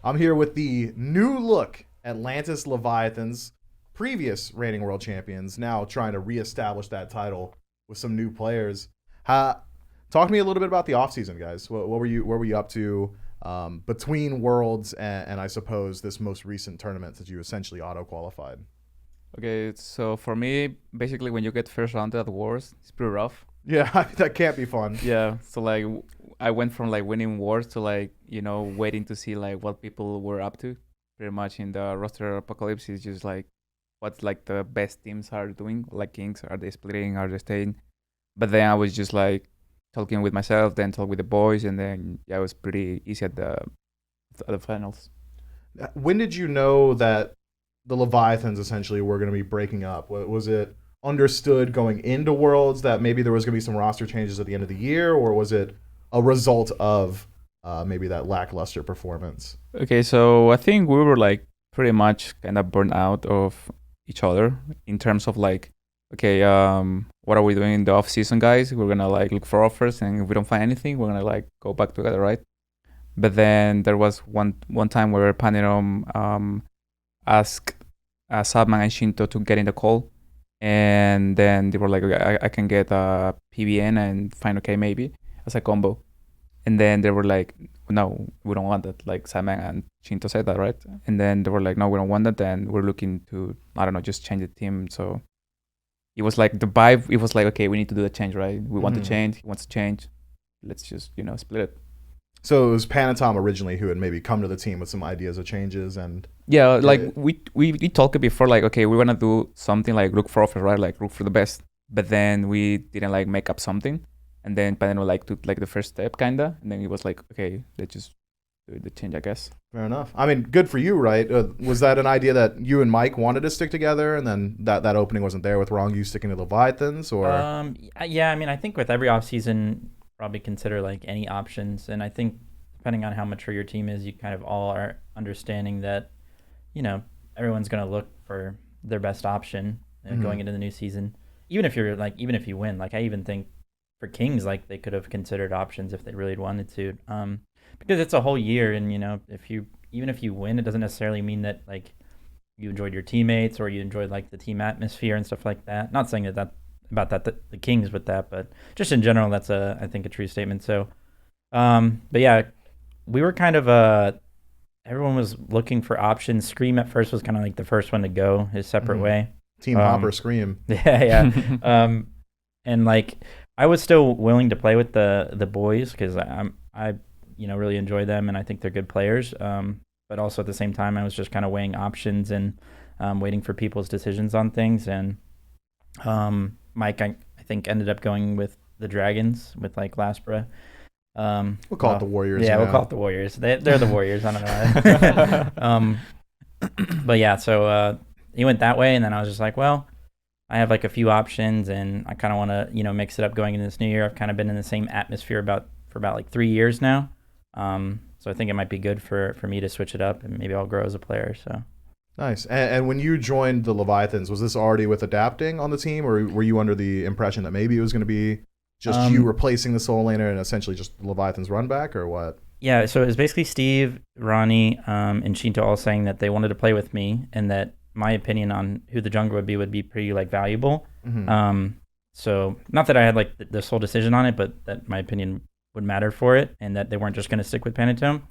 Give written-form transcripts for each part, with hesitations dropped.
I'm here with the new look Atlantis Leviathans, previous reigning world champions, now trying to reestablish that title with some new players. Talk to me a little bit about the offseason, guys. What were you up to between worlds and I suppose this most recent tournament that you essentially auto qualified? Okay, so for me, basically when you get first rounded at Wars, it's pretty rough. Yeah, that can't be fun. Yeah, so like I went from like winning Wars to like, waiting to see like what people were up to. Pretty much in the roster apocalypse is just like what like the best teams are doing, like Kings, are they splitting, are they staying? But then I was just like talking with myself, then talk with the boys, and then yeah, it was pretty easy at the finals. When did you know that the Leviathans essentially were going to be breaking up? Was it understood going into Worlds that maybe there was going to be some roster changes at the end of the year, or was it a result of maybe that lackluster performance? Okay, so I think we were like pretty much kind of burnt out of each other in terms of like, okay, what are we doing in the off season, guys? We're gonna like look for offers, and if we don't find anything, we're gonna like go back together, right? But then there was one time where Panerom asked ZAPMAN and Shinto to get in the call, and then they were like, okay, I can get a PBN and find okay maybe as a combo. And then they were like, no, we don't want that. Like Simon and Shinto said that, right? And then they were like, no, we don't want that. And we're looking to, I don't know, just change the team. So it was like the vibe. It was like, okay, we need to do the change, right? We want to change. He wants to change. Let's just, split it. So it was Panatom originally who had maybe come to the team with some ideas of changes, and yeah, like we talked before, like, okay, we want to do something like look for offers, right? Like look for the best. But then we didn't like make up something. And then Padeno like took like the first step kinda, and then he was like, okay, let's just do the change, I guess. Fair enough. I mean, good for you, right? Was that an idea that you and Mike wanted to stick together, and then that opening wasn't there with Wrong You sticking to Leviathans, or? Yeah, I mean, I think with every offseason, probably consider like any options, and I think depending on how mature your team is, you kind of all are understanding that, everyone's gonna look for their best option going into the new season. Even if you win, like I even think for Kings, like they could have considered options if they really wanted to, because it's a whole year, and even if you win, it doesn't necessarily mean that like you enjoyed your teammates or you enjoyed like the team atmosphere and stuff like that. Not saying that about the Kings with that, but just in general, that's I think a true statement. So, but yeah, we were kind of everyone was looking for options. Scream at first was kind of like the first one to go his separate way. Team Hopper Scream. Yeah. And like I was still willing to play with the boys because I really enjoy them, and I think they're good players. But also at the same time, I was just kind of weighing options and waiting for people's decisions on things. And Mike, I think, ended up going with the Dragons with like Laspera. We'll call it the Warriors. Yeah, we'll call it the Warriors. They're the Warriors. I don't know. But yeah, so he went that way, and then I was just like, well, I have like a few options, and I kind of want to, mix it up going into this new year. I've kind of been in the same atmosphere for about like 3 years now. So I think it might be good for me to switch it up, and maybe I'll grow as a player. So nice. And when you joined the Leviathans, was this already with adapting on the team, or were you under the impression that maybe it was going to be just you replacing the Soul Laner and essentially just Leviathan's run back, or what? Yeah, so it was basically Steve, Ronnie, and Shinto all saying that they wanted to play with me, and that my opinion on who the jungler would be pretty like valuable. So not that I had like the sole decision on it, but that my opinion would matter for it, and that they weren't just going to stick with Panatome.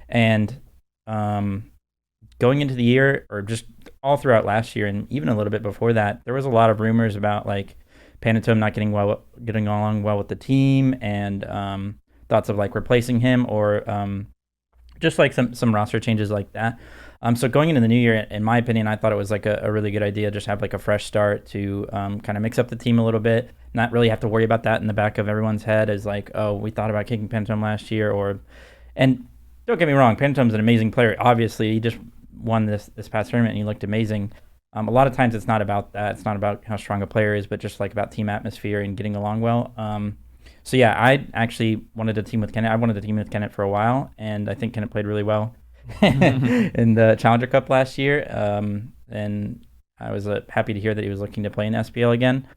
And going into the year, or just all throughout last year, and even a little bit before that, there was a lot of rumors about like Panatome not getting along well with the team, and thoughts of like replacing him, or just like some roster changes like that. So going into the new year, in my opinion, I thought it was like a really good idea, just have like a fresh start to kind of mix up the team a little bit, not really have to worry about that in the back of everyone's head as like, oh, we thought about kicking Panatome last year, and don't get me wrong, Panatome's an amazing player. Obviously, he just won this past tournament and he looked amazing. A lot of times it's not about that. It's not about how strong a player is, but just like about team atmosphere and getting along well. So yeah, I actually wanted to team with Kenneth. I wanted to team with Kenneth for a while, and I think Kenneth played really well in the Challenger Cup last year. And I was happy to hear that he was looking to play in SPL again.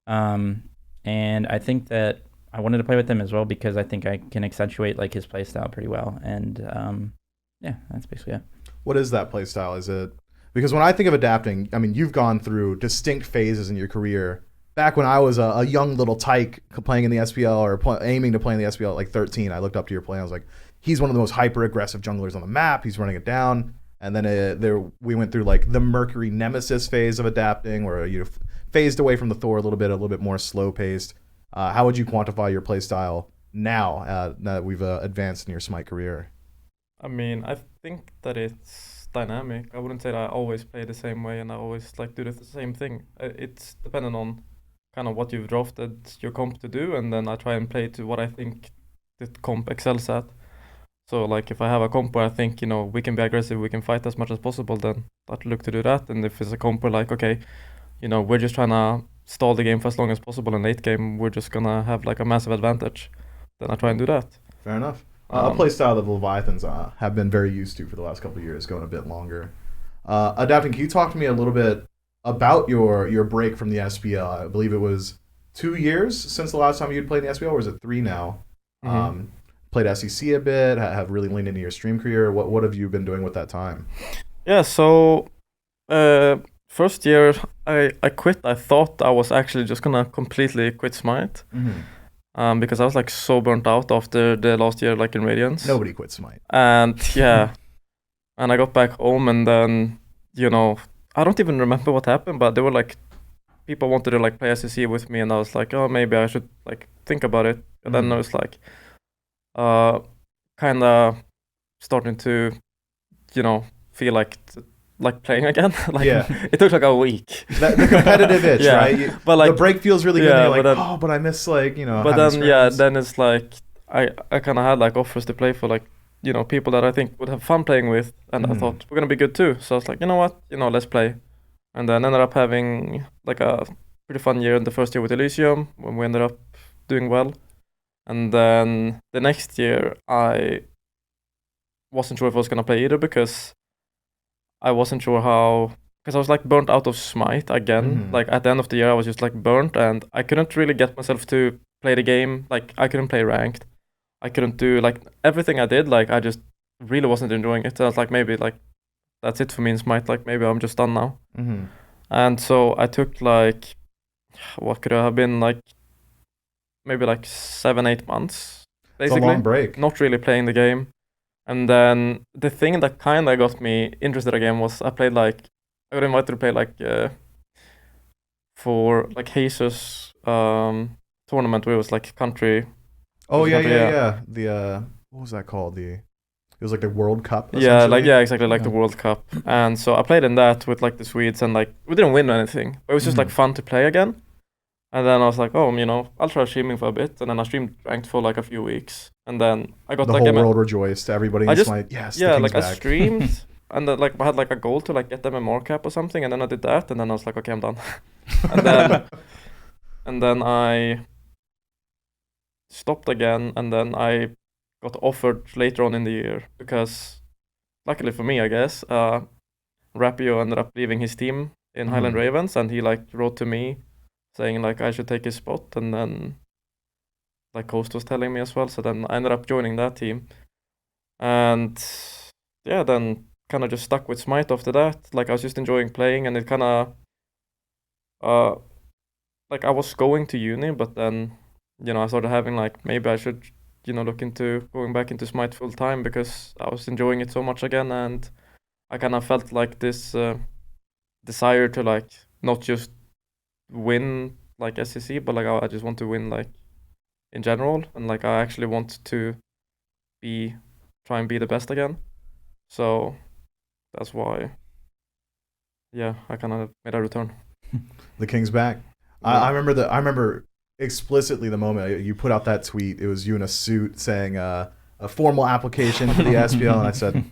And I think that I wanted to play with him as well because I think I can accentuate like his play style pretty well. And Yeah, that's basically it. What is that play style? Is it because when I think of adapting, I mean, you've gone through distinct phases in your career. Back when I was a young little tyke playing in the SPL or aiming to play in the SPL at like 13, I looked up to your play. I was like, he's one of the most hyper aggressive junglers on the map. He's running it down. And then we went through like the Mercury Nemesis phase of adapting, where you phased away from the Thor a little bit more slow paced. How would you quantify your play style now that we've advanced in your Smite career? I mean, I think that it's dynamic. I wouldn't say that I always play the same way and I always like do the same thing. It's dependent on kind of what you've drafted your comp to do, and then I try and play to what I think the comp excels at. So like if I have a comp where I think, we can be aggressive, we can fight as much as possible, then I'd look to do that. And if it's a comp where like, okay, we're just trying to stall the game for as long as possible, in late game we're just gonna have like a massive advantage, then I try and do that. Fair enough. A play style that the Leviathans have been very used to for the last couple of years, going a bit longer. Adapting, can you talk to me a little bit about your break from the SPL? I believe it was 2 years since the last time you'd played in the SPL, or is it 3 now? Mm-hmm. Played SEC a bit, have really leaned into your stream career. What have you been doing with that time? Yeah, so first year I quit. I thought I was actually just gonna completely quit Smite. Mm-hmm. Because I was like so burnt out after the last year like in Radiance. Nobody quit Smite. And yeah, and I got back home, and then I don't even remember what happened, but there were like people wanted to like play SEC with me, and I was like, oh, maybe I should like think about it. And then I was like kind of starting to feel like playing again. It took like a week. The competitive itch, yeah. right? But like the break feels really good. Yeah, And you're like, then, but I miss But then it's like I kind of had like offers to play for like people that I think would have fun playing with, and I thought we're gonna be good too. So I was like, you know what, let's play. And then ended up having like a pretty fun year in the first year with Elysium, when we ended up doing well. And then the next year I wasn't sure if I was gonna play either, because I wasn't sure because I was like burnt out of Smite again. Like at the end of the year I was just like burnt, and I couldn't really get myself to play the game. Like I couldn't play ranked. I couldn't do like everything I did. Like I just really wasn't enjoying it. So I was like, maybe like that's it for me in Smite. Like maybe I'm just done now. Mm-hmm. And so I took like, what could it have been, like maybe like 7-8 months basically. It's a long break. Not really playing the game. And then the thing that kind of got me interested again was I got invited to play like for like Jesus tournament where it was like country. Oh yeah. The what was that called? It was like the World Cup. Yeah, exactly, like the World Cup. And so I played in that with like the Swedes, and like we didn't win anything, but it was just like fun to play again. And then I was like, oh, I'll try streaming for a bit. And then I streamed ranked for like a few weeks. And then I got the like... whole world rejoiced. Everybody in Smite, yes, yeah, like I streamed. And then like I had like a goal to like get them a MMR cap or something. And then I did that. And then I was like, okay, I'm done. and then I stopped again. And then I got offered later on in the year. Because luckily for me, I guess, Rapio ended up leaving his team in Highland Ravens. And he like wrote to me saying like I should take his spot, and then like Coast was telling me as well, so then I ended up joining that team. And yeah, then kind of just stuck with Smite after that. Like I was just enjoying playing, and it kind of like I was going to uni, but then I started having like maybe I should look into going back into Smite full time, because I was enjoying it so much again, and I kind of felt like this desire to like not just win like SEC, but like I just want to win like in general, and like I actually want to try and be the best again. So that's why I kind of made a return. The King's back. Yeah. I remember explicitly the moment you put out that tweet. It was you in a suit saying a formal application for the SPL, and I said,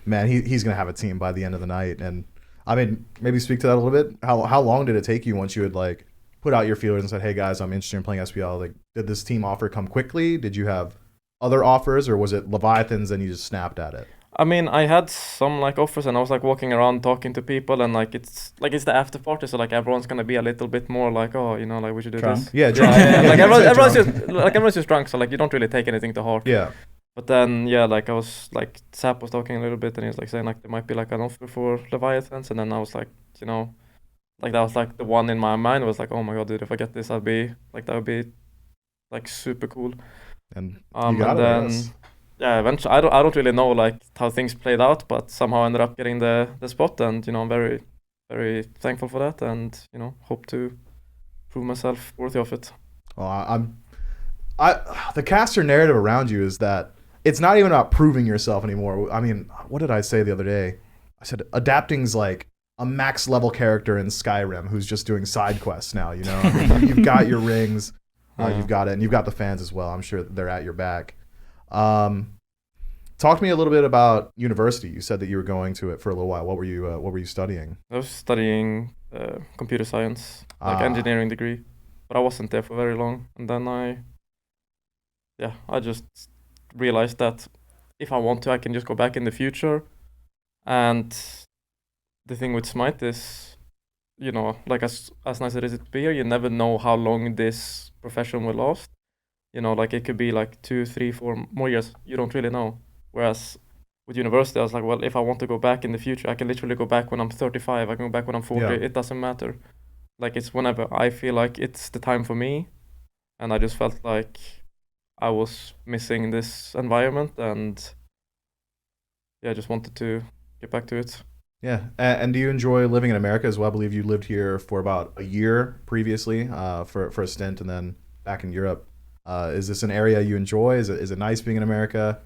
man, he's gonna have a team by the end of the night. And I mean, maybe speak to that a little bit. How long did it take you once you had like put out your feelers and said, hey guys, I'm interested in playing SPL? Like, did this team offer come quickly? Did you have other offers, or was it Leviathans and you just snapped at it? I mean, I had some like offers, and I was like walking around talking to people, and like it's the after party, so like everyone's gonna be a little bit more like, oh, like we should do drunk. this. Yeah, drunk. Like everyone's just drunk, so like you don't really take anything to heart. Yeah. But then, yeah, like I was like Zap was talking a little bit, and he was like saying like there might be like an offer for Leviathans, and then I was like, you know, like that was like the one in my mind was like, oh my god, dude, if I get this, I'd be like that would be like super cool. And you got and it, I then guess. yeah, eventually I don't really know like how things played out, but somehow I ended up getting the spot, and you know I'm very very thankful for that, and you know hope to prove myself worthy of it. Well, the caster narrative around you is that it's not even about proving yourself anymore. I mean, what did I say the other day? I said adapting's like a max level character in Skyrim who's just doing side quests now. You know, I mean, you've got your rings, you've got it, and you've got the fans as well. I'm sure they're at your back. Talk to me a little bit about university. You said that you were going to it for a little while. What were you studying? I was studying computer science, like engineering degree, but I wasn't there for very long, and then I just realized that if I want to, I can just go back in the future. And the thing with Smite is, you know, like as nice as it is to be here, you never know how long this profession will last. You know, like it could be like 2, 3, 4 more years. You don't really know. Whereas with university, I was like, well, if I want to go back in the future, I can literally go back when I'm 35. I can go back when I'm 40. Yeah. It doesn't matter. Like it's whenever I feel like it's the time for me. And I just felt like I was missing this environment, and yeah, I just wanted to get back to it. Yeah, and do you enjoy living in America as well? I believe you lived here for about a year previously, for a stint, and then back in Europe. Is this an area you enjoy? Is it nice being in America?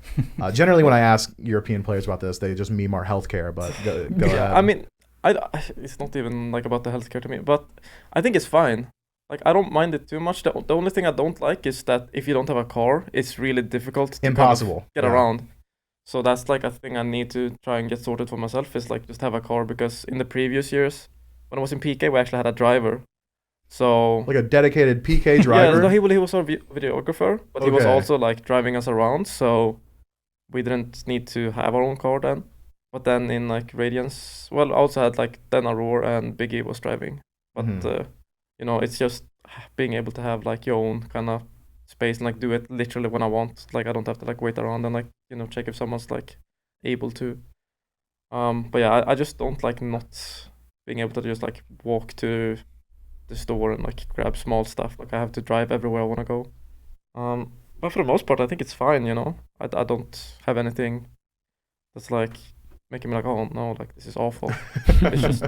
Generally, when I ask European players about this, they just meme our healthcare. But go ahead. I mean, it's not even like about the healthcare to me, but I think it's fine. Like I don't mind it too much. The only thing I don't like is that if you don't have a car, it's really difficult to Impossible. get around. So that's like a thing I need to try and get sorted for myself, is like just have a car, because in the previous years when I was in PK, we actually had a driver. So like a dedicated PK driver. Yeah, no, he was our videographer, but he was Okay. also like driving us around. So we didn't need to have our own car then. But then in like Radiance, well, I also had like then Aurora and Biggie was driving. But you know, it's just being able to have like your own kind of space and like do it literally when I want. Like I don't have to like wait around and like, you know, check if someone's like able to. But yeah, I just don't like not being able to just like walk to the store and like grab small stuff. Like I have to drive everywhere I want to go. But for the most part, I think it's fine, you know. I don't have anything that's like making me like, oh no, like this is awful. It's just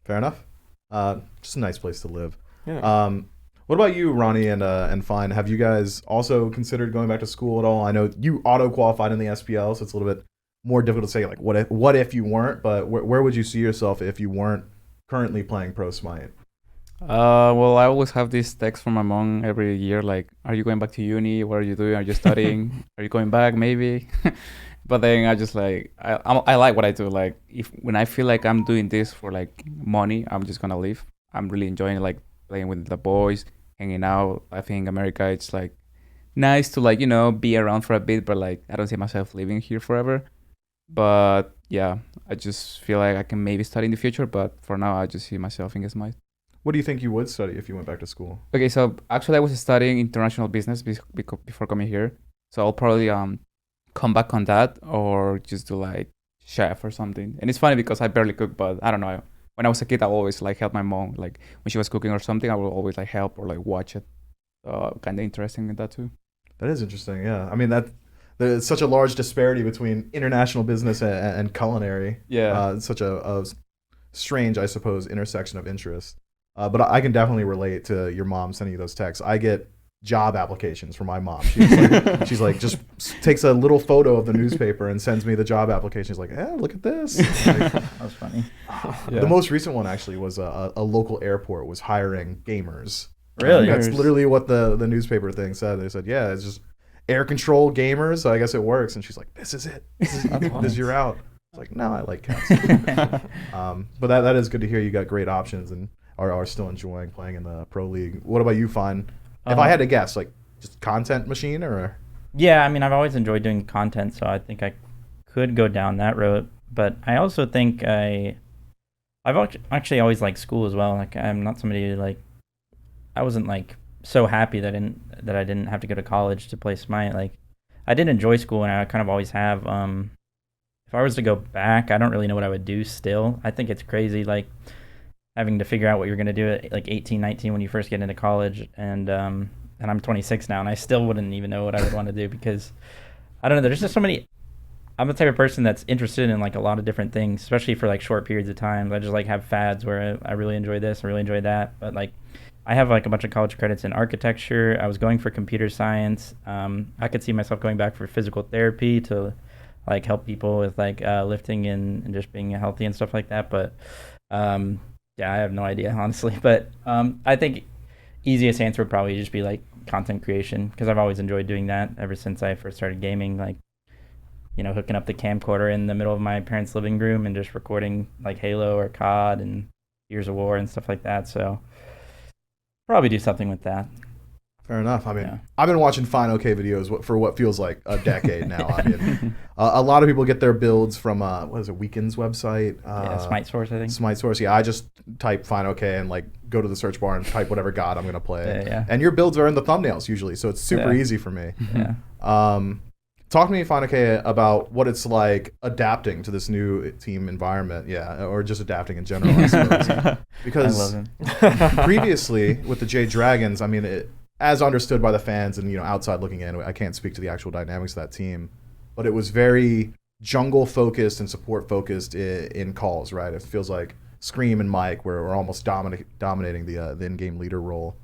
fair enough. Just a nice place to live. Yeah. What about you, Ronnie and Fine? Have you guys also considered going back to school at all? I know you auto qualified in the SPL, so it's a little bit more difficult to say like what if you weren't. But where would you see yourself if you weren't currently playing Pro Smite? Well, I always have this text from my mom every year, like, are you going back to uni? What are you doing? Are you studying? Are you going back? Maybe. But then I just like, I like what I do. Like when I feel like I'm doing this for like money, I'm just gonna leave. I'm really enjoying like playing with the boys, hanging out. I think America, it's like nice to like, you know, be around for a bit, but like I don't see myself living here forever. But yeah, I just feel like I can maybe study in the future, but for now I just see myself in Smite. What do you think you would study if you went back to school? Okay, so actually I was studying international business before coming here. So I'll probably come back on that or just do like chef or something. And it's funny because I barely cook, but I don't know. When I was a kid, I always like help my mom. Like when she was cooking or something, I would always like help or like watch it. Kind of interesting in that too. That is interesting, yeah. I mean, there's such a large disparity between international business and culinary. Yeah. It's such a strange, I suppose, intersection of interest. But I can definitely relate to your mom sending you those texts. I get job applications from my mom. She's like just takes a little photo of the newspaper and sends me the job application. She's like, look at this. Like, that was funny. Yeah. The most recent one actually was a local airport was hiring gamers. Really? That's literally what the newspaper thing said. They said, yeah, it's just air control gamers. So I guess it works. And she's like, this is it. This is your out. It's like, no, I like cats. But that is good to hear. You got great options and are still enjoying playing in the pro league. What about you, Fine? If I had to guess, like just content machine or? Yeah, I mean, I've always enjoyed doing content, so I think I could go down that road. But I also think I've actually always liked school as well. Like I'm not somebody who, like, I wasn't like so happy that I didn't have to go to college to play Smite. Like I did enjoy school, and I kind of always have. If I was to go back, I don't really know what I would do still. I think it's crazy, like, having to figure out what you're going to do at, like, 18, 19 when you first get into college. And I'm 26 now, and I still wouldn't even know what I would want to do because, I don't know, there's just so many. I'm the type of person that's interested in, like, a lot of different things, especially for, like, short periods of time. I just, like, have fads where I really enjoy this, I really enjoy that. But, like, I have, like, a bunch of college credits in architecture. I was going for computer science. I could see myself going back for physical therapy to, like, help people with, like, lifting and just being healthy and stuff like that. But yeah, I have no idea, honestly. But I think easiest answer would probably just be, like, content creation, because I've always enjoyed doing that ever since I first started gaming. Like, you know, hooking up the camcorder in the middle of my parents' living room and just recording, like, Halo or COD and Gears of War and stuff like that. So probably do something with that. Fair enough. I mean, I've been watching Fine OK videos for what feels like a decade now. I mean, a lot of people get their builds from, what is it, Weekend's website? SMITEPro, I think. SMITEPro, yeah. I just type Fine OK and, like, go to the search bar and type whatever god I'm going to play. Yeah. And your builds are in the thumbnails usually, so it's super easy for me. Yeah. Talk to me, Fine OK, about what it's like adapting to this new team environment, or just adapting in general, I suppose. Because previously with the Jade Dragons, I mean, as understood by the fans and, you know, outside looking in, I can't speak to the actual dynamics of that team, but it was very jungle focused and support focused in calls, right? It feels like Scream and Mike were almost dominating the in-game leader role.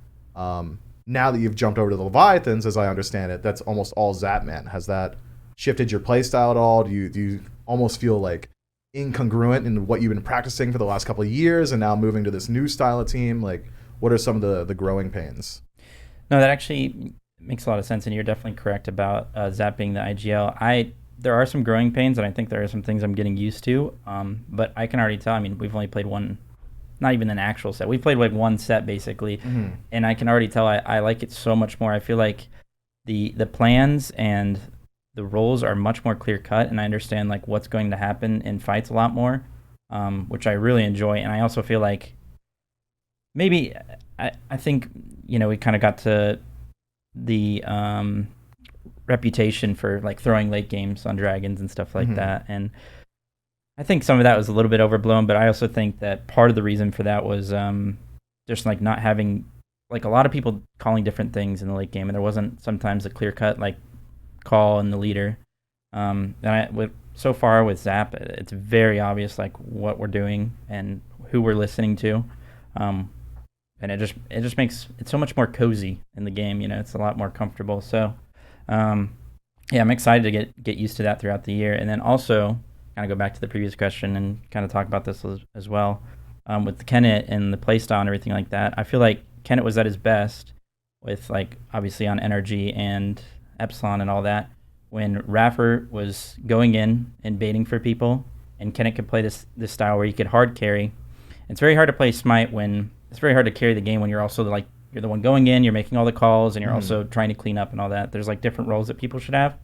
Now that you've jumped over to the Leviathans, as I understand it, that's almost all ZAPMAN. Has that shifted your playstyle at all? Do you almost feel like incongruent in what you've been practicing for the last couple of years and now moving to this new style of team? Like, what are some of the growing pains? No, that actually makes a lot of sense, and you're definitely correct about Zap being the IGL. There are some growing pains, and I think there are some things I'm getting used to, but I can already tell, I mean, we've only played one, not even an actual set. We played like one set, basically, and I can already tell I like it so much more. I feel like the plans and the roles are much more clear-cut, and I understand, like, what's going to happen in fights a lot more, which I really enjoy, and I also feel like maybe I think, you know, we kind of got to the reputation for, like, throwing late games on Dragons and stuff like that, and I think some of that was a little bit overblown, but I also think that part of the reason for that was just, like, not having, like, a lot of people calling different things in the late game, and there wasn't sometimes a clear-cut, like, call in the leader. So far with Zap, it's very obvious, like, what we're doing and who we're listening to. And it just makes it so much more cozy in the game. You know, it's a lot more comfortable. So, yeah, I'm excited to get used to that throughout the year. And then also, kind of go back to the previous question and kind of talk about this as well. With Kenneth and the playstyle and everything like that, I feel like Kenneth was at his best with, like, obviously on energy and Epsilon and all that, when Raffer was going in and baiting for people, and Kenneth could play this style where he could hard carry. It's very hard to play Smite when it's very hard to carry the game when you're also, like, you're the one going in, you're making all the calls, and you're also trying to clean up and all that. There's, like, different roles that people should have.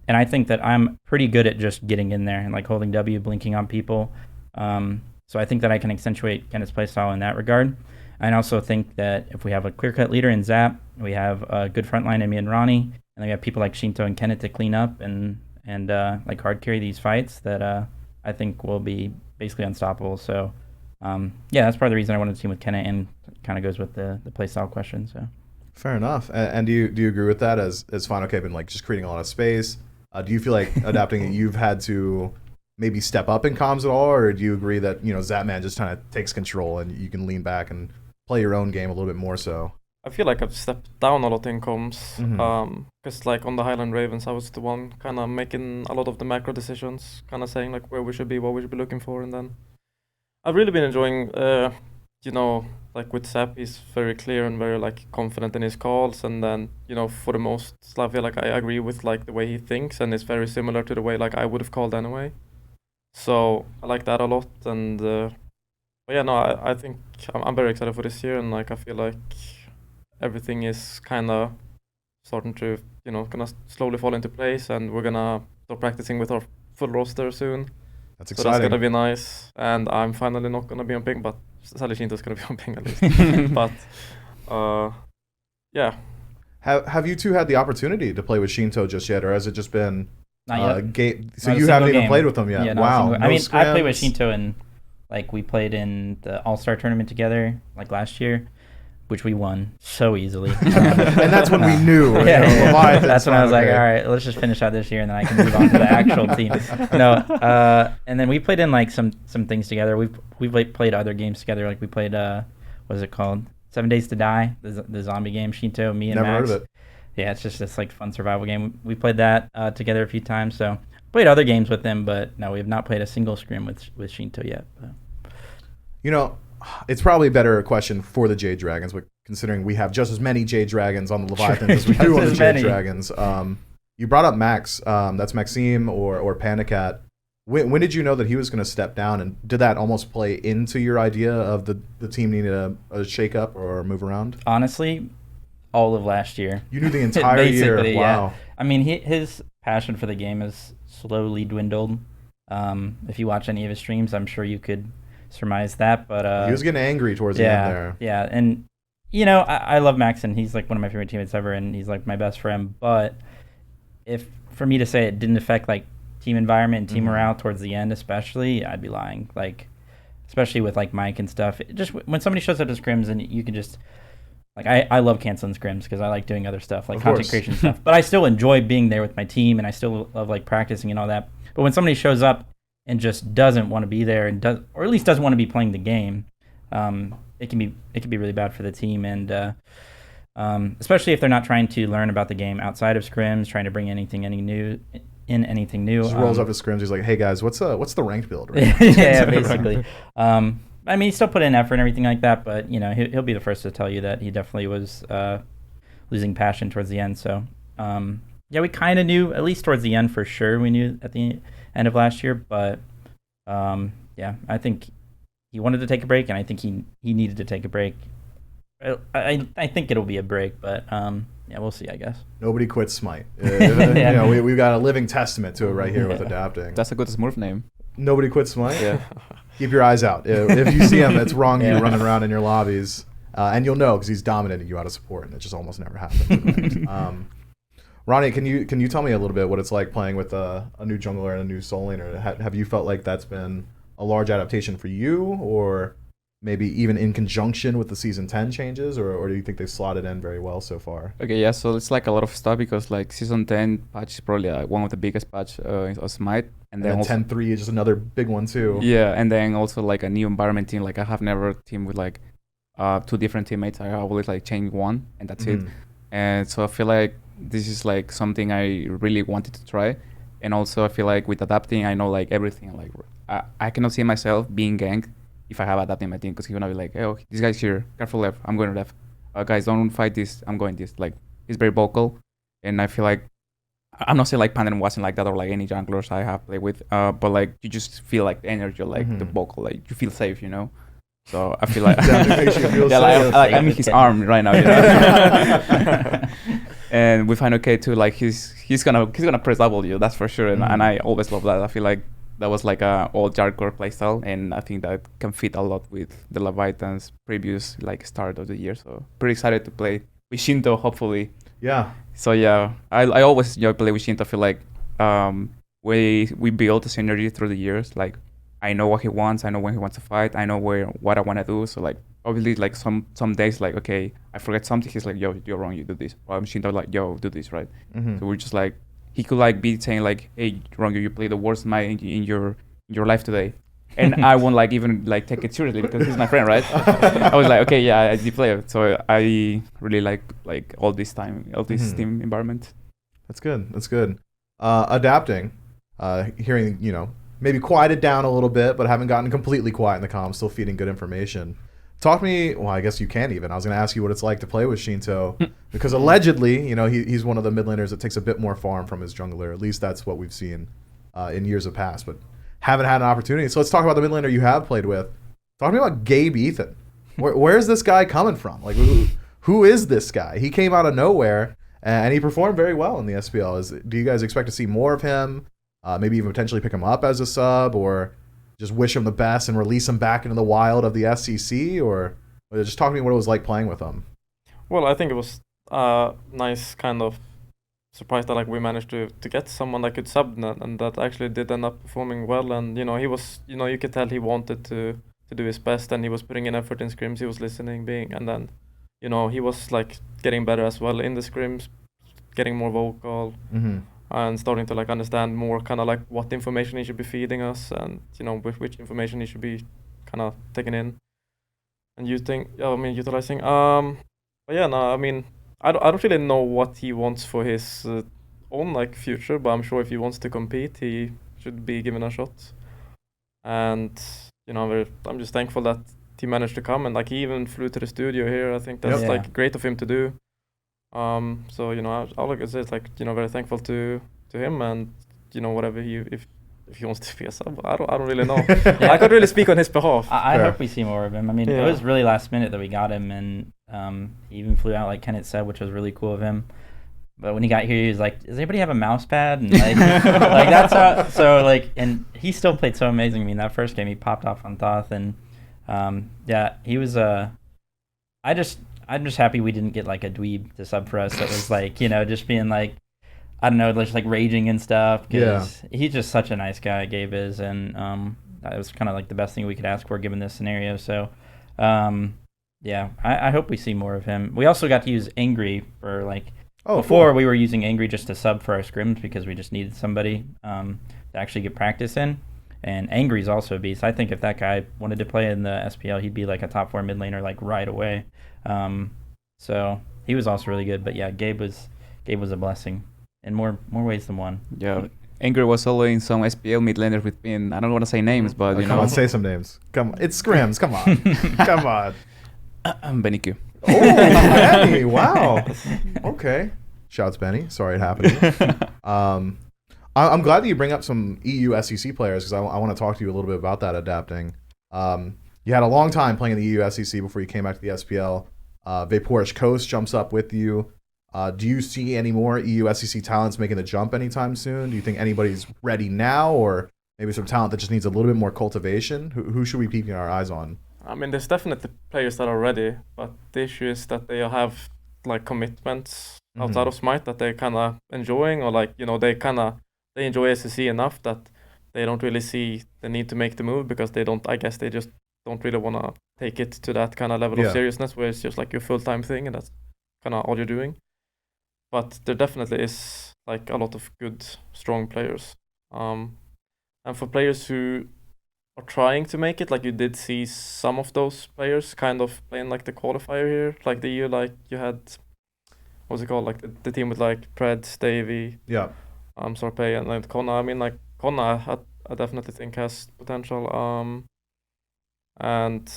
And I think that I'm pretty good at just getting in there and, like, holding W, blinking on people. So I think that I can accentuate Kenneth's playstyle in that regard. I also think that if we have a clear-cut leader in Zap, we have a good front line in me and Ronnie, and then we have people like Shinto and Kenneth to clean up and like, hard carry these fights, that I think will be basically unstoppable. So yeah, that's part of the reason I wanted to team with Kenneth, and kind of goes with the playstyle question. So fair enough. And do you agree with that? As Final K been, like, just creating a lot of space? Do you feel like adapting you've had to maybe step up in comms at all, or do you agree that, you know, ZAPMAN just kind of takes control and you can lean back and play your own game a little bit more so? I feel like I've stepped down a lot in comms, because, like, on the Highland Ravens, I was the one kind of making a lot of the macro decisions, kind of saying, like, where we should be, what we should be looking for, and then I've really been enjoying, you know, like, with Zap, he's very clear and very, like, confident in his calls, and then, you know, for the most, I feel like I agree with, like, the way he thinks, and it's very similar to the way, like, I would have called anyway. So I like that a lot, and but yeah, no, I think I'm very excited for this year, and, like, I feel like everything is kind of starting to, you know, kind of slowly fall into place, and we're gonna start practicing with our full roster soon. That's so exciting. That's gonna be nice, and I'm finally not gonna be on ping, but Sally Shinto's gonna be on ping at least. But yeah. Have you two had the opportunity to play with Shinto just yet, or has it just been Not yet. so Not a you single haven't even game. played with them yet? Yeah, not a Wow. single- No I mean, I played with scrims? Shinto and like we played in the All-Star tournament together like last year, which we won so easily. And that's when we knew. Yeah, Leviathan's that's when I was like, okay. all right, let's just finish out this year and then I can move on to the actual team. No, and then we played in like some things together. We've played other games together. Like we played what is it called? 7 Days to Die, the zombie game. Shinto, me, and Never Max. heard of it. Yeah, it's just this like fun survival game. We played that together a few times. So played other games with them, but no, we have not played a single scrim with Shinto yet. But. You know, it's probably a better question for the Jade Dragons, but considering we have just as many Jade Dragons on the Leviathans as we Just do on the as Jade many. Dragons. You brought up Max. That's Maxime or Panicat. When did you know that he was going to step down, and did that almost play into your idea of the team needed a shake up or move around? Honestly, all of last year. You knew the entire year. Basically, yeah. Wow. I mean, his passion for the game has slowly dwindled. If you watch any of his streams, I'm sure you could surmise that. But He was getting angry towards the end there. yeah, and you know, I love Max, and he's like one of my favorite teammates ever, and he's like my best friend. But if for me to say it didn't affect like team environment and team morale towards the end, especially, I'd be lying. Like, especially with like Mike and stuff. Just when somebody shows up to scrims and you can just like I love canceling scrims because I like doing other stuff like Of content course. creation stuff. But I still enjoy being there with my team, and I still love like practicing and all that. But when somebody shows up and just doesn't want to be there and or at least doesn't want to be playing the game, it can be really bad for the team, and especially if they're not trying to learn about the game outside of scrims, trying to bring anything new. Just rolls up his scrims. He's like, "Hey guys, what's the ranked build?" Right? Yeah, basically. I mean, he still put in effort and everything like that, but you know, he'll be the first to tell you that he definitely was losing passion towards the end. So yeah, we kind of knew, at least towards the end for sure. We knew at the end of last year, but yeah, I think he wanted to take a break, and I think he needed to take a break. I think it'll be a break, but yeah, we'll see, I guess. Nobody quits Smite. Yeah. You know, we've got a living testament to it right here with adapting. That's a good Smurf name. Nobody quits Smite. Yeah. Keep your eyes out. If you see him, it's wrong. Yeah. You running around in your lobbies, and you'll know because he's dominating you out of support, and it just almost never happens. Right? Ronnie, can you tell me a little bit what it's like playing with a new jungler and a new soul laner? Have you felt like that's been a large adaptation for you, or maybe even in conjunction with the season 10 changes, or do you think they slotted in very well so far? Okay, yeah, so it's like a lot of stuff because like season 10 patch is probably one of the biggest patch of Smite, And then also 10-3 is just another big one too. yeah, and then also like a new environment team. Like I have never teamed with like two different teammates. I always like change one, and that's it. And so I feel like this is like something I really wanted to try, and also I feel like with adapting, I know like everything. Like I cannot see myself being ganked if I have adapting my team, because he's gonna be like, oh, this guy's here, careful left, I'm going left. Guys, don't fight this, I'm going this. Like he's very vocal, and I feel like I'm not saying like Pandem wasn't like that or like any junglers I have played with, but like you just feel like the energy, like the vocal, like you feel safe, you know. So I feel like Definitely makes you feel yeah, safe. I'm in his arm right now, you know. And with Final K too, like he's gonna press W, that's for sure, and I always love that. I feel like that was like a old hardcore playstyle, and I think that can fit a lot with the Leviathan's previous like start of the year. So pretty excited to play with Shinto, hopefully. Yeah. So yeah, I always enjoy play with Shinto. I feel like we built a synergy through the years. Like I know what he wants, I know when he wants to fight, I know what I want to do. So like obviously like some days like okay, I forget something, he's like, yo, you're wrong, you do this. Or Shinto like, yo, do this, right? So we're just like, he could like be saying like, hey, Rongo, you play the worst Smite in your life today, and I won't like even like take it seriously because he's my friend, right? I was like, okay, yeah, I did play it. So I really like all this team environment. That's good. That's good. Adapting, hearing, you know, maybe quieted down a little bit, but haven't gotten completely quiet in the comms, still feeding good information. Talk to me, well, I guess you can even. I was going to ask you what it's like to play with Shinto, because allegedly, you know, he's one of the mid laners that takes a bit more farm from his jungler. At least that's what we've seen in years of past, but haven't had an opportunity. So let's talk about the mid laner you have played with. Talk to me about Gabe Ethan. Where's this guy coming from? Like, who is this guy? He came out of nowhere, and he performed very well in the SPL. Do you guys expect to see more of him? Maybe even potentially pick him up as a sub, or just wish him the best and release him back into the wild of the SCC, or just talk to me what it was like playing with him. Well, I think it was nice kind of surprise that like we managed to get someone that could sub and that actually did end up performing well. And he was, you could tell he wanted to do his best, and he was putting in effort in scrims. He was listening, and then he was like getting better as well in the scrims, getting more vocal. And starting to like understand more kind of like what information he should be feeding us, and which information he should be kind of taking in and utilizing. But yeah, no, I mean, I don't really know what he wants for his own like future, but I'm sure if he wants to compete, he should be given a shot. And I'm just thankful that he managed to come, and like he even flew to the studio here. I think that's like great of him to do. So all I can say is like very thankful to him, and whatever if he wants to be a sub, I don't really know. I could really speak on his behalf. I hope we see more of him. I mean, it was really last minute that we got him, and he even flew out like Kenneth said, which was really cool of him. But when he got here, he was like, "Does anybody have a mouse pad?" And like, like that's how. So like, and he still played so amazing. I mean, that first game he popped off on Thoth, and he was I'm just happy we didn't get like a dweeb to sub for us that was like, just being like, I don't know, just like raging and stuff. Because he's just such a nice guy, Gabe is. And that was kind of like the best thing we could ask for given this scenario. So, I hope we see more of him. We also got to use Angry for like, before we were using Angry just to sub for our scrims because we just needed somebody to actually get practice in. And Angry's also a beast. I think if that guy wanted to play in the SPL, he'd be like a top 4 mid laner like right away. So he was also really good. But yeah, Gabe was a blessing in more ways than one. Yeah, Angry was also in some SPL mid laners with Pin. I don't want to say names, but come on, say some names. Come on, it's scrims. Come on, come on. Benny Q. Oh, Benny! Wow. Okay. Shouts Benny. Sorry it happened. I'm glad that you bring up some EU SEC players because I want to talk to you a little bit about that adapting. You had a long time playing in the EU SEC before you came back to the SPL. Vaporish Coast jumps up with you. Do you see any more EU SEC talents making the jump anytime soon? Do you think anybody's ready now, or maybe some talent that just needs a little bit more cultivation? Who should we be keeping our eyes on? I mean, there's definitely players that are ready, but the issue is that they have like commitments outside of Smite that they're kind of enjoying, or like they enjoy SEC enough that they don't really see the need to make the move because they just don't really want to take it to that kind of level of seriousness where it's just like your full-time thing and that's kind of all you're doing. But there definitely is like a lot of good, strong players. And for players who are trying to make it, like you did see some of those players kind of playing like the qualifier here, like the year like you had, what's it called, like the team with like Pred, Davey, Sorpay, and like Konna. I mean, like Konna, I definitely think has potential. And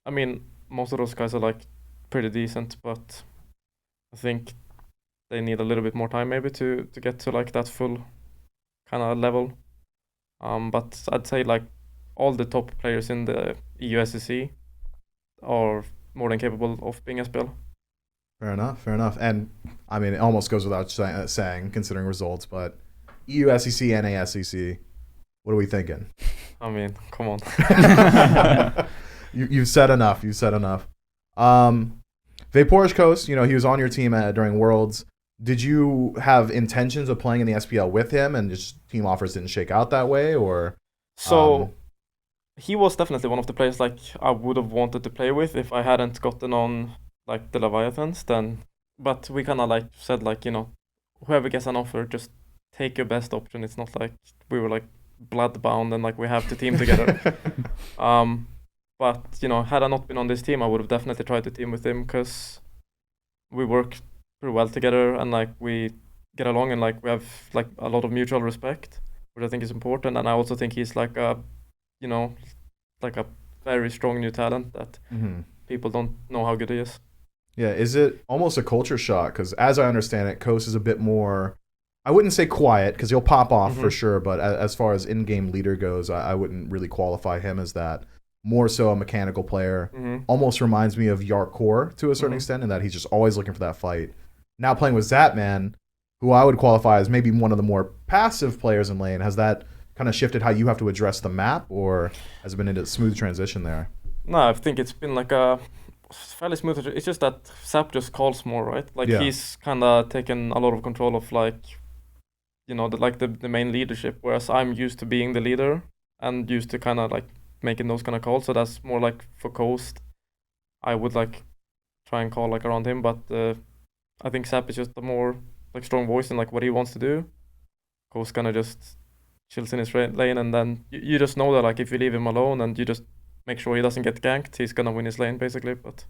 I mean, most of those guys are like pretty decent, but I think they need a little bit more time maybe to get to like that full kind of level. But I'd say like all the top players in the EU SEC are more than capable of being SPL. Fair enough. And I mean, it almost goes without saying, considering results, but EU SEC, NA SEC, what are we thinking? I mean, come on. You've said enough. Vaporish Coast, he was on your team during Worlds. Did you have intentions of playing in the SPL with him and just team offers didn't shake out that way, or? So he was definitely one of the players like I would have wanted to play with if I hadn't gotten on like the Leviathans then. But we kind of like said like, whoever gets an offer, just take your best option. It's not like we were like bloodbound and like we have to team together. But had I not been on this team, I would have definitely tried to team with him because we work pretty well together and like we get along and like we have like a lot of mutual respect, which I think is important. And I also think he's like a like a very strong new talent that people don't know how good he is. Yeah, is it almost a culture shock? Because as I understand it, Coast is a bit more, I wouldn't say quiet because he'll pop off for sure, but as far as in-game leader goes, I wouldn't really qualify him as that. More so a mechanical player. Almost reminds me of Yarkor to a certain extent in that he's just always looking for that fight. Now playing with ZAPMAN, who I would qualify as maybe one of the more passive players in lane, has that kind of shifted how you have to address the map, or has it been a smooth transition there? No, I think it's been like a fairly smooth. It's just that Zap just calls more, right? Like Yeah. he's kind of taken a lot of control of like, the main leadership, whereas I'm used to being the leader and used to kind of like making those kind of calls. So that's more like for Coast. I would like try and call like around him, but I think Zap is just a more like strong voice in like what he wants to do. Coast kind of just chills in his lane, and then you just know that like if you leave him alone and you just make sure he doesn't get ganked, he's gonna win his lane basically. But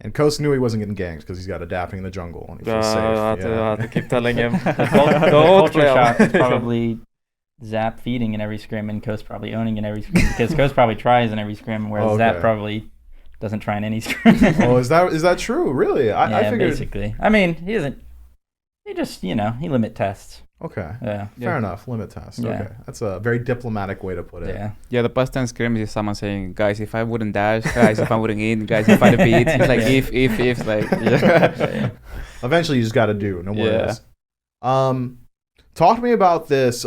And Coast knew he wasn't getting ganked because he's got adapting in the jungle and he feels safe. I had to keep telling him. The Don't culture play shock is out. probably Zap feeding in every scrim and Coast probably owning in every scrim because Coast probably tries in every scrim, whereas Okay. Zap probably doesn't try in any scrim. Oh, is that true? Really? I Yeah, figured. basically. I mean, he doesn't. He just, he limit tests. Okay. Yeah. Fair enough. Limit test. Yeah. Okay. That's a very diplomatic way to put it. Yeah. Yeah, the past 10 scrims is someone saying, guys, if I wouldn't dash, guys, if I wouldn't in, guys, if I'd beat. It's like, if, like, yeah. Eventually, you just got to do. No more Yeah. is. Talk to me about this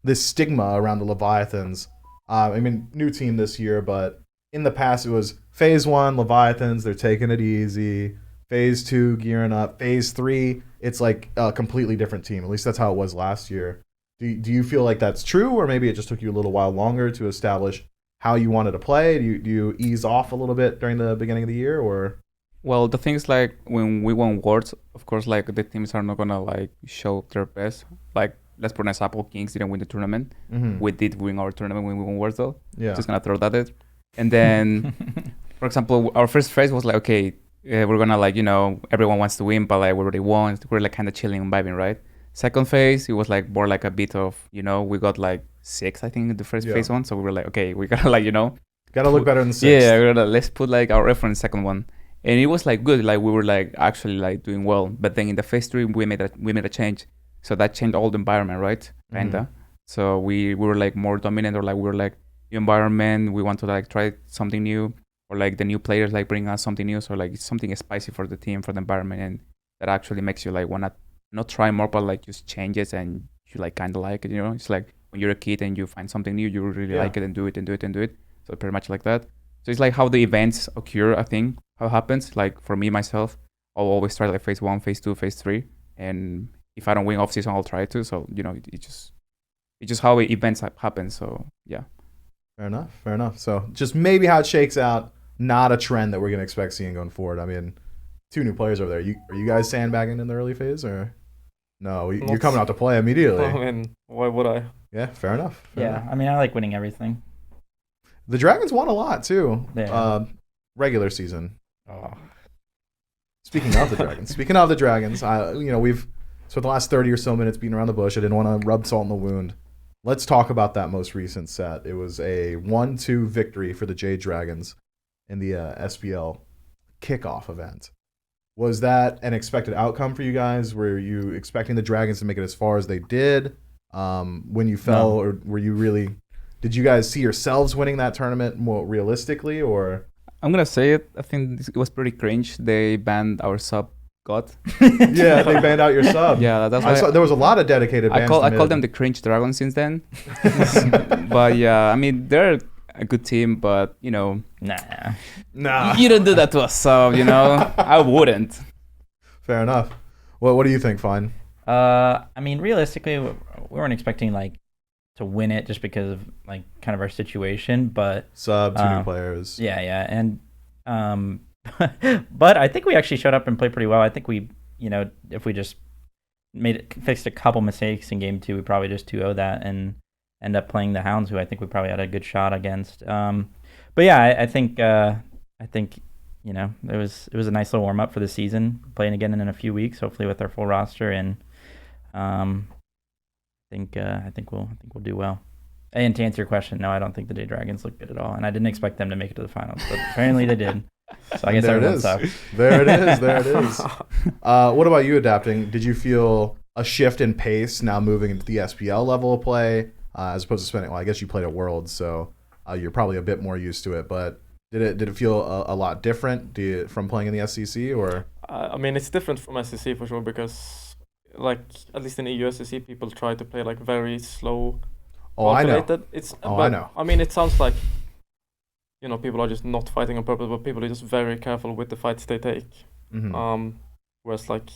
this stigma around the Leviathans. I mean, new team this year, but in the past it was Phase 1, Leviathans, they're taking it easy. Phase 2, gearing up. Phase 3, it's like a completely different team. At least that's how it was last year. Do you feel like that's true, or maybe it just took you a little while longer to establish how you wanted to play? Do you ease off a little bit during the beginning of the year, or? Well, the thing is, like, when we won Worlds, of course, like, the teams are not gonna, like, show their best. Like, let's put an example, Kings didn't win the tournament. Mm-hmm. We did win our tournament when we won Worlds, though. Yeah. Just gonna throw that at it. And then, for example, our first phase was like, okay, we're gonna, like, everyone wants to win, but, like, we already won. We're, like, kind of chilling and vibing, right? Second phase, it was, like, more like a bit of, we got, like, 6, I think, in the first Yeah. phase one. So we were like, okay, we gotta, like, Gotta look better than 6. yeah, we're gonna, let's put, like, our effort in the second one. And it was, like, good. Like, we were, like, actually, like, doing well. But then in the phase 3, we made a change. So that changed all the environment, right? Kinda. Mhm. So we were, like, more dominant, or, like, we were, like, new environment. We want to, like, try something new. Or, like, the new players, like, bring us something new. So, like, it's something spicy for the team, for the environment. And that actually makes you, like, wanna not try more, but, like, just changes and you, like, kind of like it, It's like when you're a kid and you find something new, you really Yeah. like it and do it and do it and do it. So pretty much like that. So it's like how the events occur, I think, how it happens. Like for me, myself, I'll always try like phase 1, phase 2, phase 3. And if I don't win off season, I'll try to. So, it's just how events happen. So, yeah. Fair enough. So just maybe how it shakes out, not a trend that we're going to expect seeing going forward. I mean, 2 new players over there. Are you guys sandbagging in the early phase, or no? You're Not- coming out to play immediately. I mean, why would I? Yeah, fair enough. I mean, I like winning everything. The Dragons won a lot too. Yeah. Regular season. Oh. Speaking of the Dragons, we've spent the last 30 or so minutes beating around the bush. I didn't want to rub salt in the wound. Let's talk about that most recent set. It was a 1-2 victory for the Jade Dragons in the SPL kickoff event. Was that an expected outcome for you guys? Were you expecting the Dragons to make it as far as they did when you fell, No. or were you really? Did you guys see yourselves winning that tournament more realistically, or? I'm going to say it. I think it was pretty cringe. They banned our sub god. Yeah, they banned out your sub. Yeah, that's I why saw there was a lot of dedicated bans. I to call mid. them the cringe dragon since then. But yeah, I mean, they're a good team, but, Nah. Nah. you don't do that to a sub, I wouldn't. Fair enough. What do you think, Fine? I mean, realistically, we weren't expecting like to win it just because of like kind of our situation, but Sub, 2 new players. yeah, and but I think we actually showed up and played pretty well. I think we, if we just fixed a couple mistakes in game 2, we probably just 2-0 that and end up playing the Hounds, who I think we probably had a good shot against. But yeah, I think it was a nice little warm up for the season, playing again in a few weeks, hopefully with our full roster, and I think we'll do well. And to answer your question, no, I don't think the Jade Dragons look good at all, and I didn't expect them to make it to the finals, but apparently they did. So I guess There it everyone is. sucks. There it is. What about you, Adapting? Did you feel a shift in pace now moving into the SPL level of play, as opposed to spending? Well, I guess you played at Worlds, so you're probably a bit more used to it. But did it feel a lot different from playing in the SCC, or? I mean, it's different from SEC for sure, because like at least in the EU SEC, people try to play like very slow. Oh, I know. calculated. I know. I mean, it sounds like you know, people are just not fighting on purpose, but people are just very careful with the fights they take. Whereas like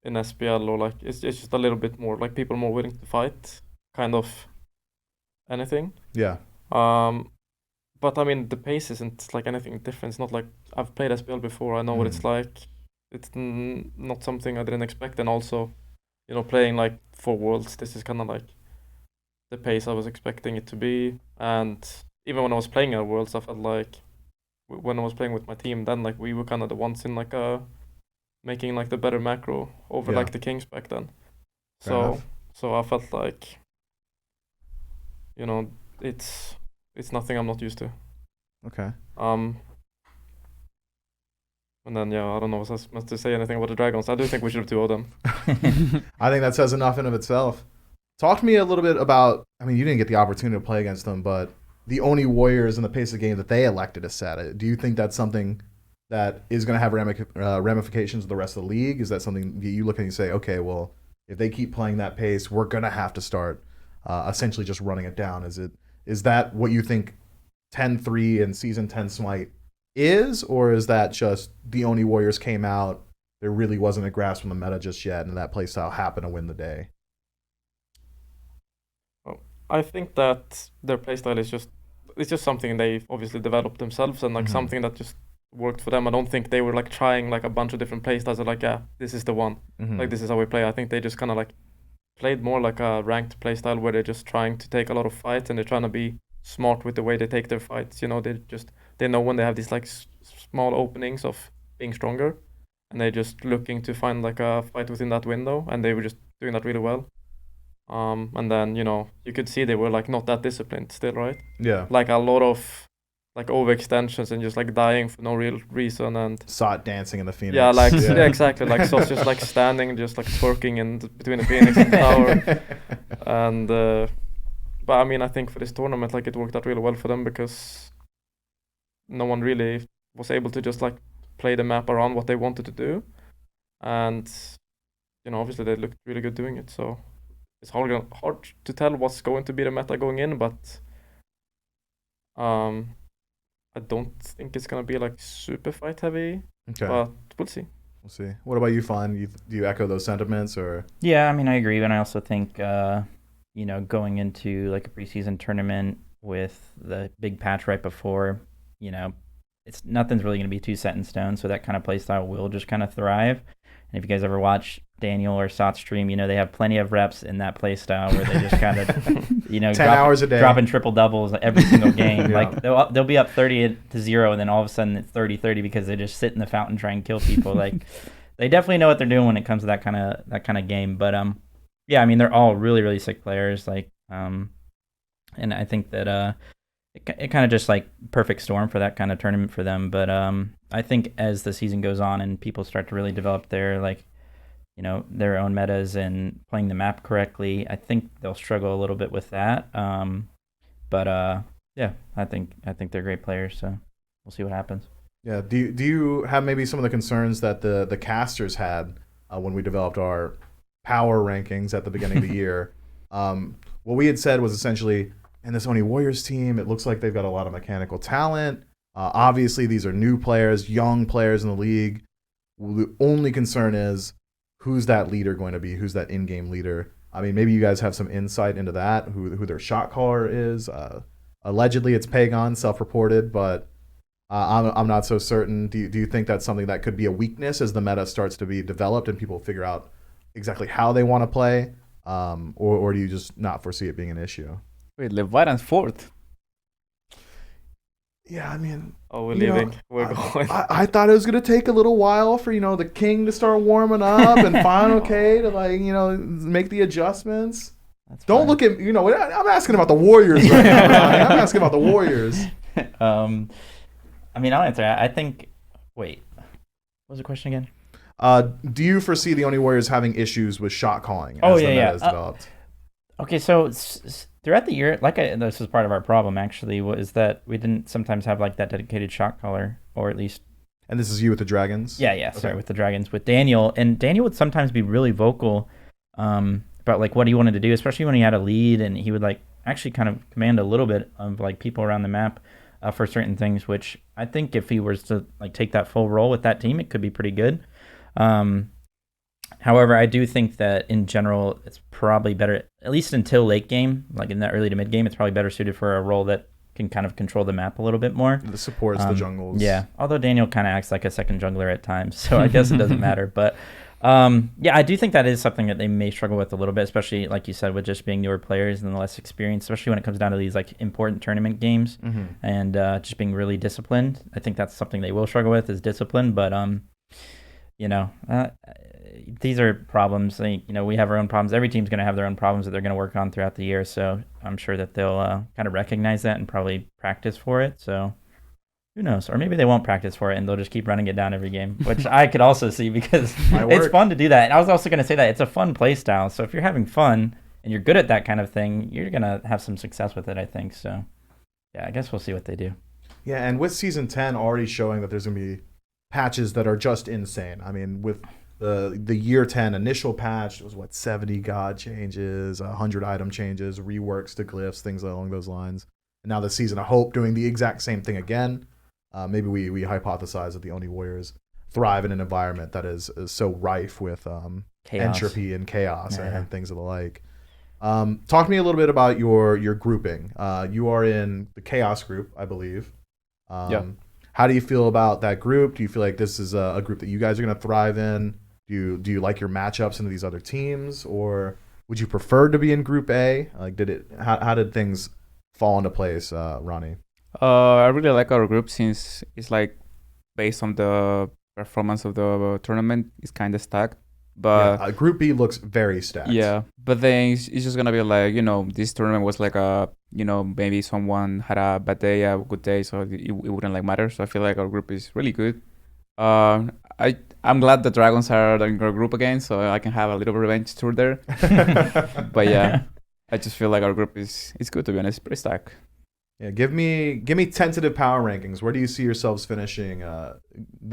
in SPL or like it's just a little bit more like people are more willing to fight kind of anything. Yeah. But I mean the pace isn't like anything different. It's not like I've played SPL before. I know what it's like. It's not something I didn't expect, and also, you know, playing like 4 Worlds, this is kind of like the pace I was expecting it to be. And even when I was playing at Worlds, I felt like when I was playing with my team, then like we were kind of the ones in like making like the better macro over like the Kings back then. So I felt like, you know, it's nothing I'm not used to. Okay. And then I don't know if I was meant to say anything about the Dragons. I do think we should have 2 of them. I think that says enough in of itself. Talk to me a little bit about, I mean, you didn't get the opportunity to play against them, but the Oni Warriors and the pace of game that they elected to set. Do you think that's something that is going to have ramifications of the rest of the league? Is that something you look at and you say, okay, well, if they keep playing that pace, we're going to have to start essentially just running it down? Is that what you think 10-3 and Season 10 Smite is, or is that just the Oni Warriors came out, there really wasn't a grasp on the meta just yet, and that playstyle happened to win the day? Well, I think that their playstyle is just something they obviously developed themselves, and like something that just worked for them. I don't think they were like trying like a bunch of different playstyles and like, yeah, this is the one. Like this is how we play. I think they just kind of like played more like a ranked playstyle where they're just trying to take a lot of fights, and they're trying to be smart with the way they take their fights. You know, they know when they have these like small openings of being stronger, and they're just looking to find like a fight within that window, and they were just doing that really well. And then, you know, you could see they were like not that disciplined still, right? Yeah. Like a lot of like overextensions and just like dying for no real reason, and Sot dancing in the Phoenix. yeah, like yeah, exactly. Like Sot's just like standing, just like twerking in between the Phoenix and the tower. And but I mean, I think for this tournament, like it worked out really well for them because no one really was able to just like play the map around what they wanted to do, and you know, obviously they looked really good doing it. So it's hard to tell what's going to be the meta going in, but I don't think it's gonna be like super fight heavy. Okay. But we'll see. We'll see. What about you, Flan? Do you echo those sentiments, or? Yeah, I mean, I agree, and I also think you know, going into like a preseason tournament with the big patch right before, you know, nothing's really going to be too set in stone, so that kind of play style will just kind of thrive. And if you guys ever watch Daniel or Sot stream, you know, they have plenty of reps in that play style where they just kind of, you know, 10 hours a day, dropping triple doubles every single game. Yeah. Like they'll be up 30-0, and then all of a sudden it's 30-30 because they just sit in the fountain trying to kill people. Like they definitely know what they're doing when it comes to that kind of game. But yeah, I mean, they're all really, really sick players. Like and I think that it kind of just like perfect storm for that kind of tournament for them. But I think as the season goes on and people start to really develop their, like, you know, their own metas and playing the map correctly, I think they'll struggle a little bit with that. But yeah, I think they're great players. So we'll see what happens. Yeah. Do you have maybe some of the concerns that the casters had when we developed our power rankings at the beginning of the year? What we had said was essentially, in this Oni Warriors team, it looks like they've got a lot of mechanical talent. Obviously, these are new players, young players in the league. The only concern is, who's that leader going to be? Who's that in-game leader? I mean, maybe you guys have some insight into that, who their shot caller is. Allegedly, it's Pagon, self-reported, but I'm not so certain. Do you think that's something that could be a weakness as the meta starts to be developed and people figure out exactly how they want to play? Or do you just not foresee it being an issue? Wait, Leviathan's fourth. Yeah, I mean... Oh, we're leaving. We're going. I thought it was going to take a little while for, you know, the king to start warming up and Final K to, like, you know, make the adjustments. Don't look at... You know, I'm asking about the Warriors right now, Ronnie. I'm asking about the Warriors. I mean, I'll answer that. I think... Wait. What was the question again? Do you foresee the Oni Warriors having issues with shot calling as the meta is developed? Okay, so throughout the year, this is part of our problem actually, was that we didn't sometimes have like that dedicated shot caller, or at least. And this is you with the Dragons? Yeah, okay. Sorry, with the Dragons, with Daniel, and Daniel would sometimes be really vocal about like what he wanted to do, especially when he had a lead, and he would like actually kind of command a little bit of like people around the map. for certain things, which I think if he was to like take that full role with that team, it could be pretty good. However, I do think that in general, it's probably better, at least until late game, like in that early to mid game, it's probably better suited for a role that can kind of control the map a little bit more. The supports the jungles. Yeah, although Daniel kind of acts like a second jungler at times, so I guess it doesn't matter. But yeah, I do think that is something that they may struggle with a little bit, especially like you said, with just being newer players and less experience, especially when it comes down to these like important tournament games and just being really disciplined. I think that's something they will struggle with is discipline. But you know, these are problems. You know, we have our own problems. Every team's going to have their own problems that they're going to work on throughout the year. So I'm sure that they'll kind of recognize that and probably practice for it. So who knows? Or maybe they won't practice for it and they'll just keep running it down every game, which I could also see because it's fun to do that. And I was also going to say that it's a fun play style. So if you're having fun and you're good at that kind of thing, you're going to have some success with it, I think. So yeah, I guess we'll see what they do. Yeah, and with Season 10 already showing that there's going to be patches that are just insane. I mean, with the year 10 initial patch, it was 70 god changes, 100 item changes, reworks to glyphs, things along those lines. And now the Season of Hope doing the exact same thing again. Maybe we hypothesize that the Oni Warriors thrive in an environment that is so rife with entropy and chaos and things of the like. Talk to me a little bit about your grouping. You are in the Chaos group, I believe. How do you feel about that group? Do you feel like this is a group that you guys are going to thrive in? Do you like your matchups into these other teams, or would you prefer to be in Group A? Like, how did things fall into place, Ronnie? I really like our group since it's like based on the performance of the tournament. It's kind of stacked, but Group B looks very stacked. Yeah, but then it's just gonna be like, you know, this tournament was like you know, maybe someone had a bad day, a good day, so it wouldn't like matter. So I feel like our group is really good. I'm glad the Dragons are in our group again, so I can have a little revenge tour there. But yeah, I just feel like our group is good, to be honest. Pretty stacked. Yeah, give me tentative power rankings. Where do you see yourselves finishing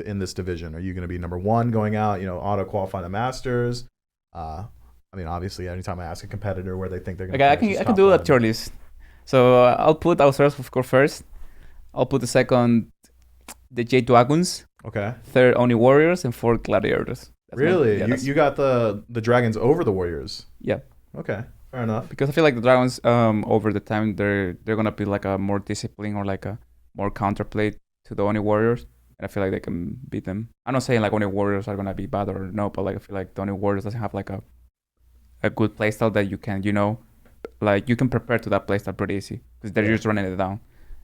in this division? Are you going to be number 1 going out, you know, auto qualifying the Masters? I mean, obviously, anytime I ask a competitor where they think they're going to I can do a tier list. So I'll put ourselves, of course, first. I'll put the second, the Jade Dragons. Okay. Third, Oni Warriors, and fourth, Gladiators. Really? You got the Dragons over the Warriors? Yeah. Okay. Fair enough. Because I feel like the Dragons, over the time, they're gonna be like a more discipline or like a more counterplay to the Oni Warriors, and I feel like they can beat them. I'm not saying like Oni Warriors are gonna be bad or no, but like I feel like the Oni Warriors doesn't have like a good playstyle that you can, you know, like you can prepare to that playstyle pretty easy because they're just running it down,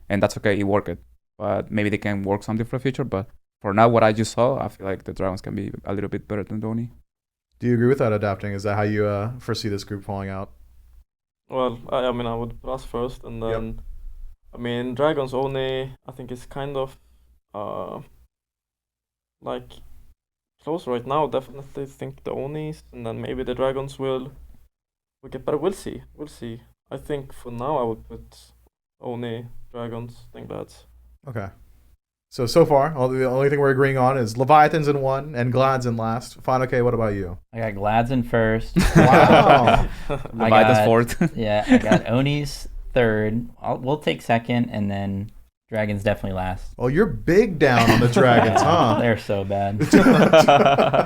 and that's okay. It worked, but maybe they can work something for the future. But for now, what I just saw, I feel like the Dragons can be a little bit better than the Oni. Do you agree with that, Adapting? Is that how you foresee this group falling out? Well, I mean, I would put us first, and then, I mean, Dragons only, I think it's kind of, like, close right now. Definitely think the Onis, and then maybe the Dragons will get better. We'll see. I think for now I would put Oni, Dragons. I think that's... Okay. So far, the only thing we're agreeing on is Leviathans in 1 and Glads in last. Fine, okay, what about you? I got Glads in first. Wow. Leviathans fourth. Yeah, I got Onis third. We'll take second, and then Dragons definitely last. Oh, you're big down on the Dragons, huh? They're so bad.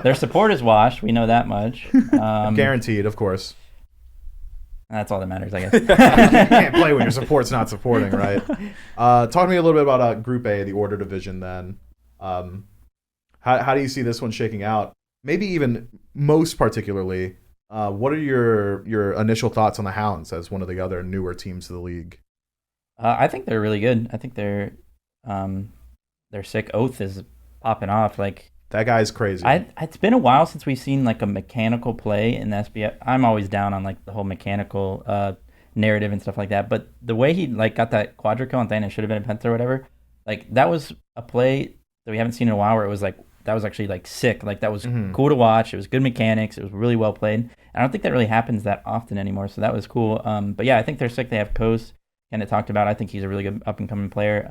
Their support is washed. We know that much. Guaranteed, of course. That's all that matters, I guess. You can't play when your support's not supporting, right? Talk to me a little bit about Group A, the Order Division, then. How do you see this one shaking out? Maybe even most particularly, what are your initial thoughts on the Hounds as one of the other newer teams to the league? I think they're really good. I think they're sick. Oath is popping off. Like, that guy's crazy. It's been a while since we've seen like a mechanical play in the SBF. I'm always down on like the whole mechanical narrative and stuff like that. But the way he like got that quadra kill on Thanos, should have been a Penta or whatever. Like that was a play that we haven't seen in a while where it was like that was actually like sick. Like that was cool to watch. It was good mechanics. It was really well played. And I don't think that really happens that often anymore. So that was cool. But yeah, I think they're sick. They have Coast, kind of talked about. I think he's a really good up and coming player.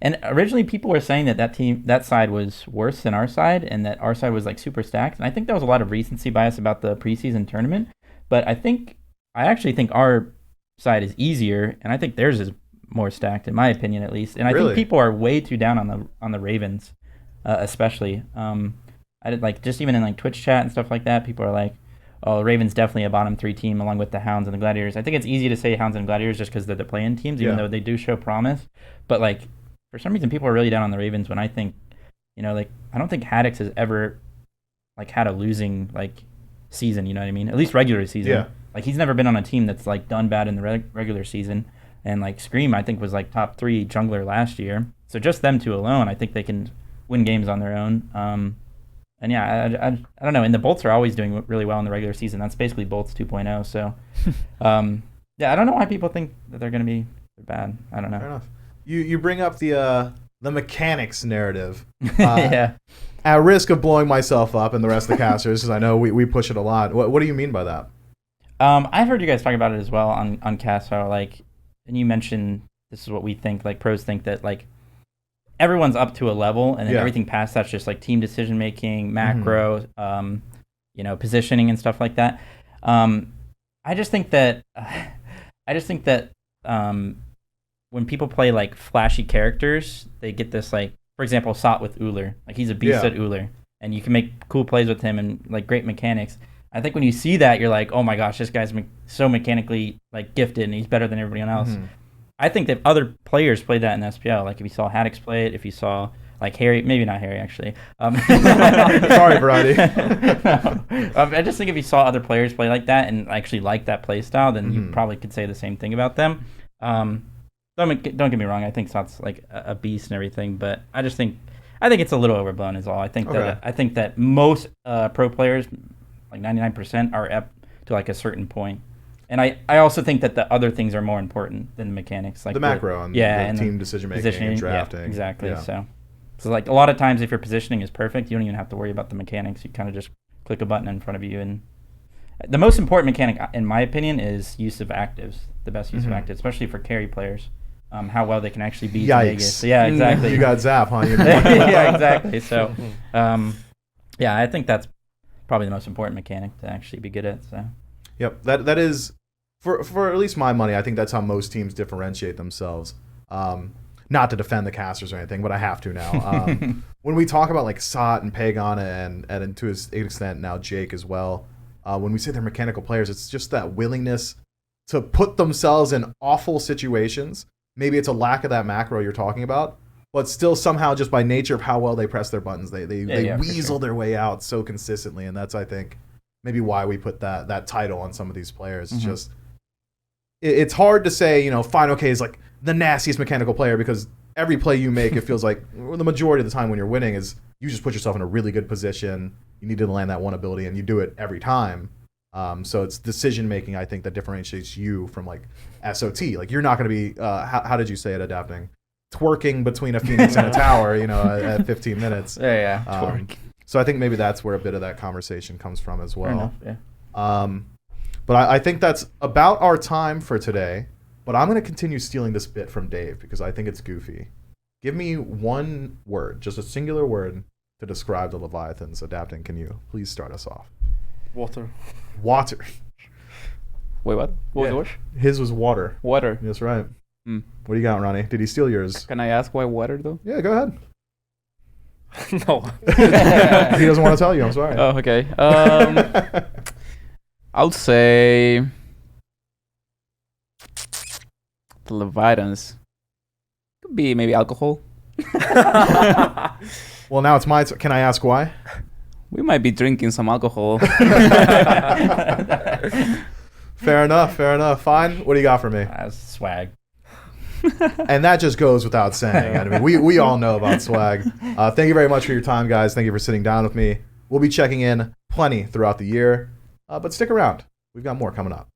And originally people were saying that side was worse than our side and that our side was like super stacked. And I think there was a lot of recency bias about the preseason tournament. But I actually think our side is easier, and I think theirs is more stacked, in my opinion, at least. And I Really? think people are way too down on the Ravens, especially. I did like just even in like Twitch chat and stuff like that. People are like, "Oh, the Ravens definitely a bottom 3 team along with the Hounds and the Gladiators." I think it's easy to say Hounds and Gladiators just because they're the play-in teams, even Yeah. though they do show promise. But like for some reason, people are really down on the Ravens when I think, like I don't think Haddix has ever like had a losing like season. You know what I mean? At least regular season. Yeah. Like he's never been on a team that's like done bad in the regular season. And like Scream, I think was like top 3 jungler last year. So just them two alone, I think they can win games on their own. And yeah, I don't know. And the Bolts are always doing really well in the regular season. That's basically Bolts 2.0. So yeah, I don't know why people think that they're going to be bad. I don't know. Fair enough. You bring up the mechanics narrative. Yeah. At risk of blowing myself up and the rest of the casters, because I know we push it a lot. What do you mean by that? I've heard you guys talk about it as well on cast. How like, and you mentioned this is what we think. Like pros think that like everyone's up to a level, and then everything past that's just like team decision making, macro, positioning and stuff like that. I just think that when people play like flashy characters, they get this like, for example, Sot with Uller. Like he's a beast at Uller, and you can make cool plays with him and like great mechanics. I think when you see that, you're like, oh my gosh, this guy's so mechanically like gifted, and he's better than everybody else. I think that other players played that in SPL. Like if you saw Haddix play it, if you saw like Harry, maybe not Harry actually. Sorry, Brady. I just think if you saw other players play like that and actually like that play style, then you probably could say the same thing about them. Don't get me wrong. I think Sot's like a beast and everything, but I think it's a little overblown is all. I think that most pro players, like 99%, are up to like a certain point. And I also think that the other things are more important than the mechanics, like the macro and the team decision making and drafting. Yeah, exactly. Yeah. So like a lot of times, if your positioning is perfect, you don't even have to worry about the mechanics. You kind of just click a button in front of you. And the most important mechanic, in my opinion, is use of actives. The best use of actives, especially for carry players. How well they can actually beat Vegas. So, yeah, exactly. You got Zap, huh? Yeah, exactly. So, yeah, I think that's probably the most important mechanic to actually be good at. So. Yep, that is, for at least my money, I think that's how most teams differentiate themselves. Not to defend the casters or anything, but I have to now. When we talk about like Sot and Pagon and to an extent now Jake as well, when we say they're mechanical players, it's just that willingness to put themselves in awful situations. Maybe it's a lack of that macro you're talking about, but still somehow just by nature of how well they press their buttons, they weasel their way out so consistently, and that's, I think, maybe why we put that title on some of these players. It's just, it's hard to say, Fine OK is like the nastiest mechanical player, because every play you make, it feels like the majority of the time when you're winning is you just put yourself in a really good position. You need to land that one ability, and you do it every time. So it's decision making, I think, that differentiates you from like SOT. Like you're not going to be, how did you say it, adapting? Twerking between a Phoenix and a tower, at 15 minutes. Yeah. Twerk. So I think maybe that's where a bit of that conversation comes from as well. Fair enough, yeah. But I think that's about our time for today. But I'm going to continue stealing this bit from Dave because I think it's goofy. Give me one word, just a singular word, to describe the Leviathans. Adapting, can you please start us off? Water. Water. Wait, what? What was yours? His was water. Water. That's right. What do you got, Ronnie? Did he steal yours? Can I ask why water, though? Yeah, go ahead. No. He doesn't want to tell you. I'm sorry. Oh, okay. I'll say the Leviathans. Could be maybe alcohol. Well, now it's my turn. Can I ask why? We might be drinking some alcohol. Fair enough. Fine. What do you got for me? That's swag. And that just goes without saying. I mean, we all know about swag. Thank you very much for your time, guys. Thank you for sitting down with me. We'll be checking in plenty throughout the year. But stick around. We've got more coming up.